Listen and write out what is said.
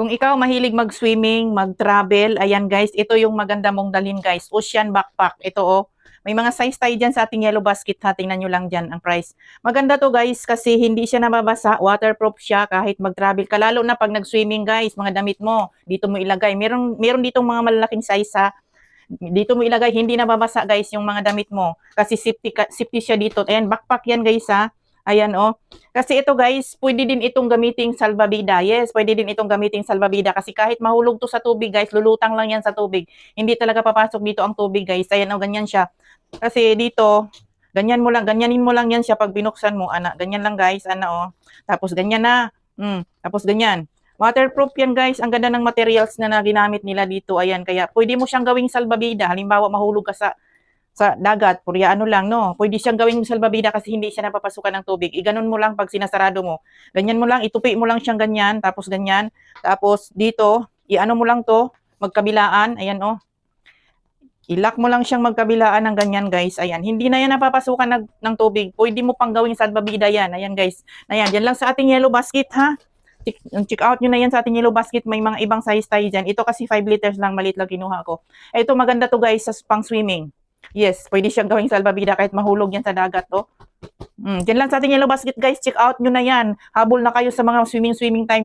Kung ikaw mahilig mag-swimming, mag-travel, ayan guys, ito yung maganda mong dalhin guys. Ocean backpack. Ito oh. May mga size tayo dyan sa ating yellow basket ha. Tingnan nyo lang dyan ang price. Maganda to guys kasi hindi siya nababasa. Waterproof siya kahit mag-travel ka. Lalo na pag nag-swimming guys, mga damit mo, dito mo ilagay. Meron ditong mga malalaking size ha. Dito mo ilagay, hindi nababasa guys yung mga damit mo. Kasi safety siya dito. Ayan, backpack yan guys ha. Ayan oh. Kasi ito guys, pwede din itong gamiting salbabida. Yes, pwede din itong gamiting salbabida. Kasi kahit mahulog to sa tubig guys, lulutang lang yan sa tubig. Hindi talaga papasok dito ang tubig guys. Ayan oh, ganyan siya. Kasi dito, ganyanin mo lang yan siya pag binuksan mo, ana. Ganyan lang guys, ana oh. Tapos ganyan na. Tapos ganyan. Waterproof yan guys. Ang ganda ng materials na ginamit nila dito. Ayan, kaya pwede mo siyang gawing salbabida. Halimbawa, mahulog ka sa dagat, purya ano lang, no? Pwede siyang gawing salbabida kasi hindi siya napapasukan ng tubig. Iganon mo lang pag sinasarado mo. Ganyan mo lang, itupi mo lang siyang ganyan, tapos ganyan. Tapos dito, iano mo lang to, magkabilaan. Ayan, oh. I-lock mo lang siyang magkabilaan ng ganyan, guys. Ayan, hindi na yan napapasukan ng tubig. Pwede mo pang gawing salbabida yan. Ayan, guys. Ayan, dyan lang sa ating yellow basket, ha? Check out nyo na yan sa ating yellow basket. May mga ibang size tayo dyan. Ito kasi 5 liters lang, maliit lang kinuha ko. Ito, maganda to guys, sa pang swimming. Yes, pwede siyang gawing salbabida kahit mahulog yan sa dagat, oh. Dyan lang sa ating yellow basket, guys. Check out nyo na yan. Habol na kayo sa mga swimming time.